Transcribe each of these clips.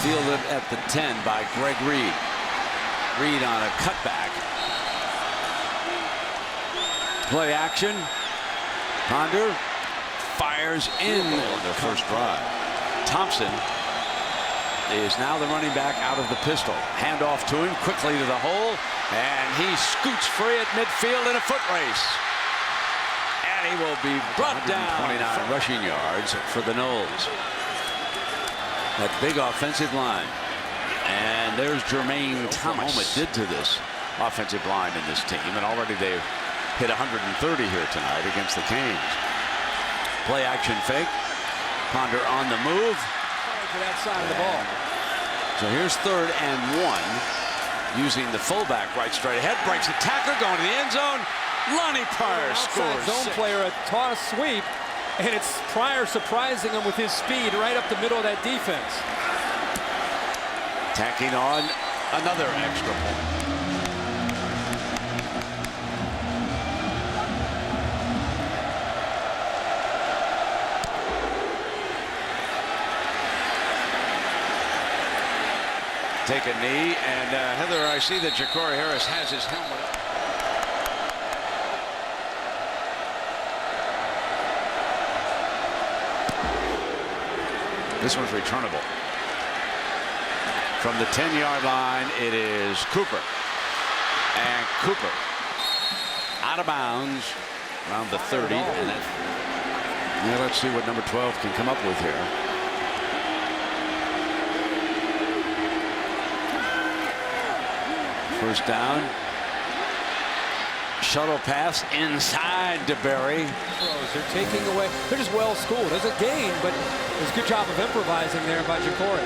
Fielded at the 10 by Greg Reed. Reed on a cutback. Play action. Ponder fires in the first drive. Thompson is now the running back out of the pistol. Hand off to him quickly to the hole, and he scoots free at midfield in a foot race. And he will be brought down. 29 rushing yards for the Knolls. That big offensive line. And there's Jermaine Thomas. What did to this offensive line in this team, and already they've hit 130 here tonight against the Canes. Play action fake. Ponder on the move. To that side of the ball. So here's 3rd and 1. Using the fullback right straight ahead. Breaks the tackler, going to the end zone. Lonnie Pryor scores. Zone player, a toss sweep, and it's Pryor surprising him with his speed right up the middle of that defense. Tacking on another extra point. Take a knee, and Heather, I see that Ja'Cory Harris has his helmet up. This one's returnable. From the 10-yard line, it is Cooper. And Cooper out of bounds around the 30. And that, yeah, let's see what number 12 can come up with here. First down. Shuttle pass inside to Berry. They're taking away. They're just well schooled. There's a gain, but there's a good job of improvising there by Ja'Cory.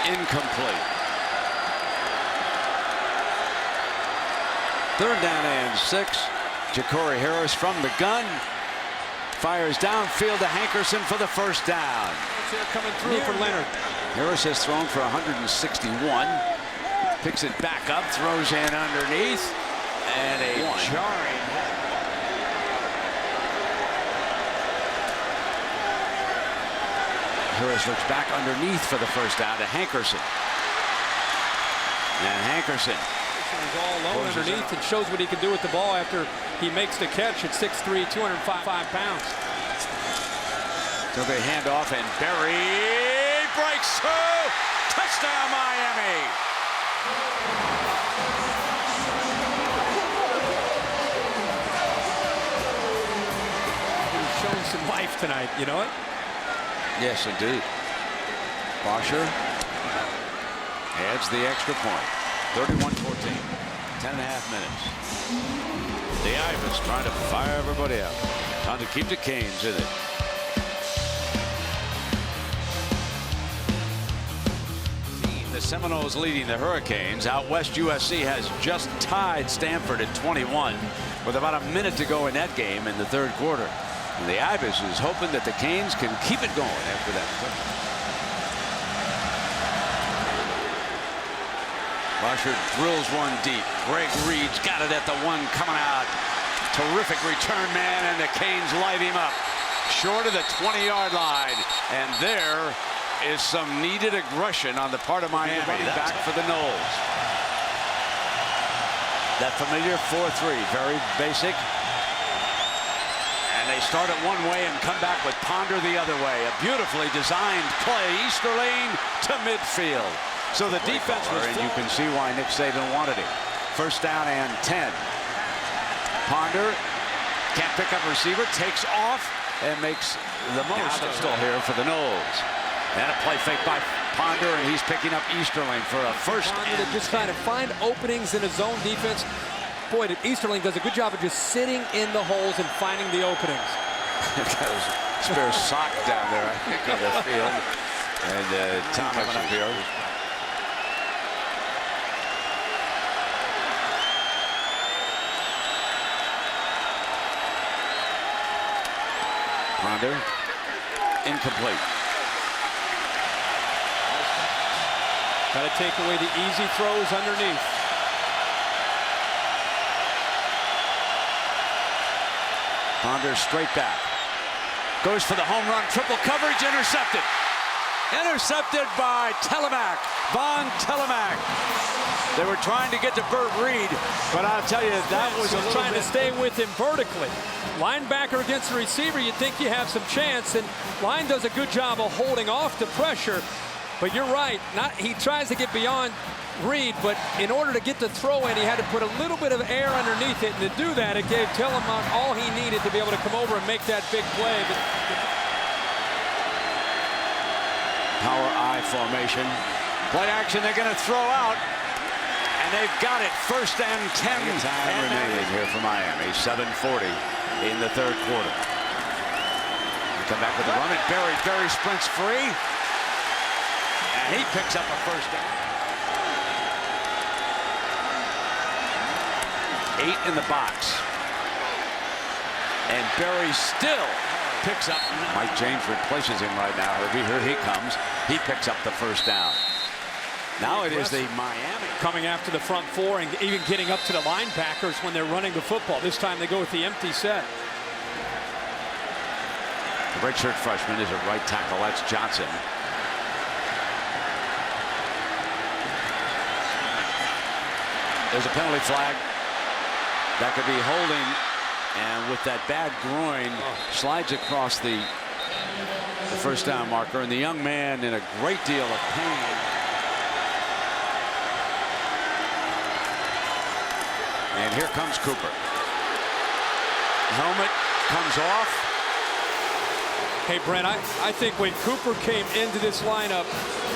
Incomplete. 3rd down and 6. Ja'Cory Harris from the gun. Fires downfield to Hankerson for the first down. Here coming through for Leonard. Harris has thrown for 161. Picks it back up, throws in underneath, and a jarring. Harris looks back underneath for the first down to Hankerson. And Hankerson is all alone underneath and shows what he can do with the ball after he makes the catch at 6'3", 205 pounds. So they hand off, and Berry breaks through. Touchdown, Miami. He's showing some life tonight, you know it? Yes, indeed. Bosher adds the extra point. 31-14. 10.5 minutes. The Ivers trying to fire everybody out. Trying to keep the Canes in it. The Seminoles leading the Hurricanes. Out west, USC has just tied Stanford at 21 with about a minute to go in that game in the 3rd quarter. And the Ivers is hoping that the Canes can keep it going after that. Bosher drills one deep. Greg Reed's got it at the 1 coming out. Terrific return man, and the Canes light him up. Short of the 20-yard line. And there is some needed aggression on the part of Miami. Running back for the Knolls. That familiar 4-3, very basic. And they start it one way and come back with Ponder the other way. A beautifully designed play. Easterling to midfield. So the defense was, and you can see why Nick Saban wanted it. First down and 10. Ponder can't pick up receiver, takes off and makes the most. Still here for the Knolls. And a play fake by Ponder, and he's picking up Easterling for a first. Ponder to just kind of find openings in his zone defense. Boy, Easterling does a good job of just sitting in the holes and finding the openings. Got his spare sock down there, I think, on the field. And Thomas up here. Ponder, incomplete. Got to take away the easy throws underneath. Ponder straight back. Goes for the home run. Triple coverage. Intercepted. Intercepted by Telemack. Von Telemack. They were trying to get to Burt Reed, but I'll tell you, that was trying to stay with him vertically. Linebacker against the receiver, you'd think you have some chance, and Line does a good job of holding off the pressure. But you're right, he tries to get beyond Reed, but in order to get the throw in, he had to put a little bit of air underneath it, and to do that, it gave Telemack all he needed to be able to come over and make that big play. But power I formation. Play action, they're going to throw out. And they've got it. First and 10. Time remaining here for Miami. 7:40 in the third quarter. They come back with the run. Berry sprints free. And he picks up a first down. 8 in the box. And Berry still picks up. Mike James replaces him right now. Here he comes. He picks up the first down. Now it is the Miami coming after the front four and even getting up to the linebackers when they're running the football. This time they go with the empty set. The redshirt freshman is a right tackle. That's Johnson. There's a penalty flag. That could be holding, and with that bad groin, slides across the first down marker, and the young man in a great deal of pain. And here comes Cooper. Helmet comes off. Hey, Brent, I think when Cooper came into this lineup,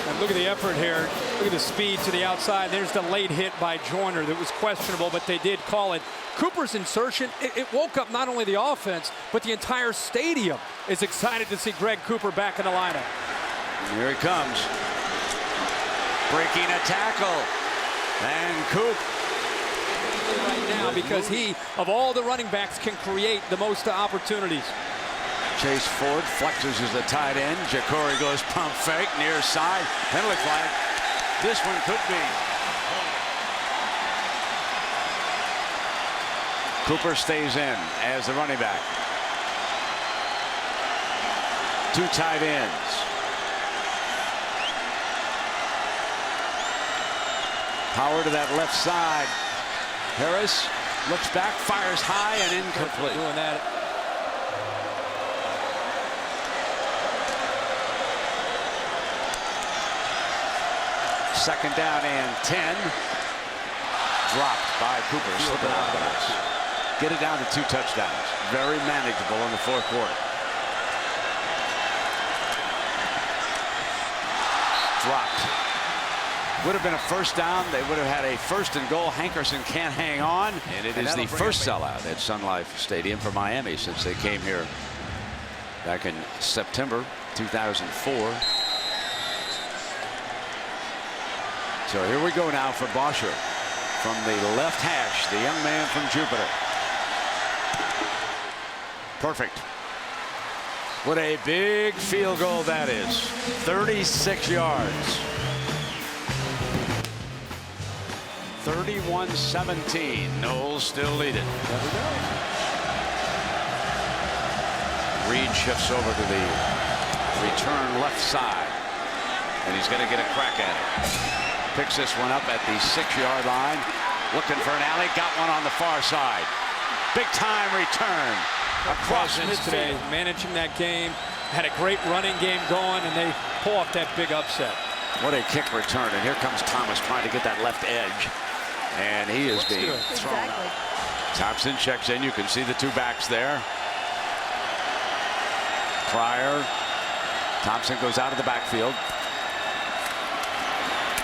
and look at the effort here, look at the speed to the outside. There's the late hit by Joyner that was questionable, but they did call it. Cooper's insertion, it woke up not only the offense, but the entire stadium is excited to see Greg Cooper back in the lineup. And here he comes. Breaking a tackle. And Coop. Right now, because he, of all the running backs, can create the most opportunities. Chase Ford flexes as the tight end. Jacory goes pump fake near side. Penalty flag. This one could be. Cooper stays in as the running back. Two tight ends. Power to that left side. Harris looks back, fires high and incomplete. Doing that. Second down and 10. Dropped by Cooper. Slipping out of the box. Get it down to 2 touchdowns. Very manageable in the fourth quarter. Dropped. Would have been a first down. They would have had a first and goal. Hankerson can't hang on. And it is the first sellout at Sun Life Stadium for Miami since they came here back in September 2004. So here we go now for Bosher from the left hash, the young man from Jupiter. Perfect. What a big field goal that is. 36 yards. 31-17. Knowles still leading. Reed shifts over to the return left side. And he's going to get a crack at it. Picks this one up at the 6-yard line. Looking for an alley. Got one on the far side. Big time return across today, managing that game. Had a great running game going, and they pull off that big upset. What a kick return. And here comes Thomas trying to get that left edge. And he is being thrown out. Thompson checks in. You can see the 2 backs there. Pryor. Thompson goes out of the backfield.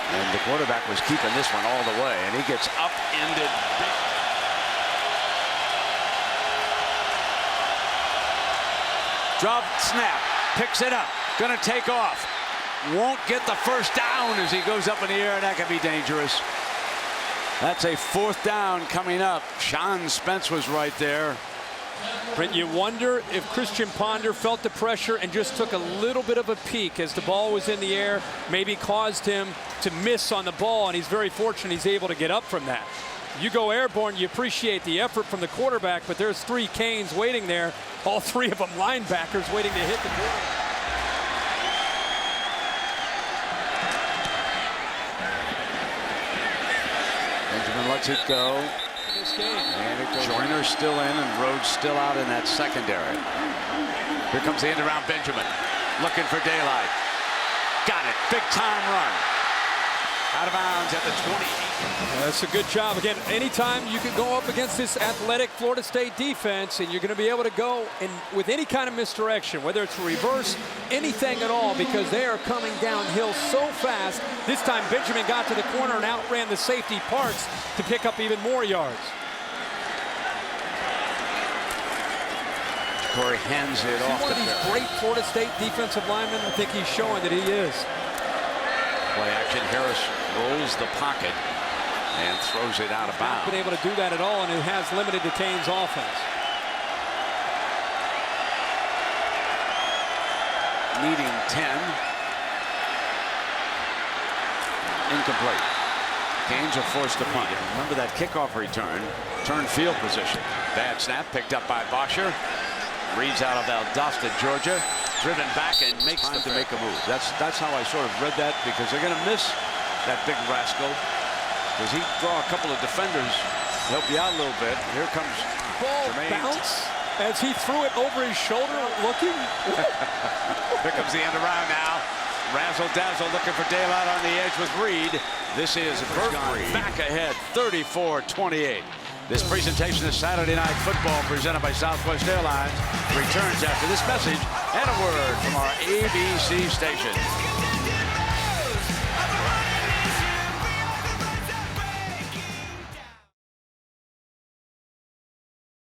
And the quarterback was keeping this one all the way. And he gets upended. Drop, snap. Picks it up. Going to take off. Won't get the first down as he goes up in the air. And that can be dangerous. That's a 4th down coming up. Sean Spence was right there. Brent, you wonder if Christian Ponder felt the pressure and just took a little bit of a peek as the ball was in the air, maybe caused him to miss on the ball, and he's very fortunate he's able to get up from that. You go airborne, you appreciate the effort from the quarterback, but there's 3 Canes waiting there, all 3 of them linebackers waiting to hit the quarterback. Benjamin lets it go. And Joyner still in and Rhodes still out in that secondary. Here comes the end around Benjamin. Looking for daylight. Got it. Big time run. Out of bounds at the 28. That's a good job. Again, anytime you can go up against this athletic Florida State defense and you're going to be able to go in with any kind of misdirection, whether it's reverse, anything at all, because they are coming downhill so fast. This time Benjamin got to the corner and outran the safety Parks to pick up even more yards. Corey hands it off. One of these great Florida State defensive linemen. I think he's showing that he is. Play action. Harris rolls the pocket and throws it out of bounds. Not been able to do that at all, and it has limited the Canes offense. Needing 10. Incomplete. Canes are forced to punt. Remember that kickoff return. Turn field position. Bad snap picked up by Bosher. Reads out of Valdosta, Georgia. Driven back and makes time to make a move. That's how I sort of read that, because they're going to miss that big rascal. Does he draw a couple of defenders to help you out a little bit? Here comes Ball bounce as he threw it over his shoulder, looking. Here comes the end around now. Razzle dazzle looking for daylight on the edge with Reed. This is Burt Reed back ahead, 34-28. This presentation is Saturday Night Football presented by Southwest Airlines returns after this message and a word from our ABC station.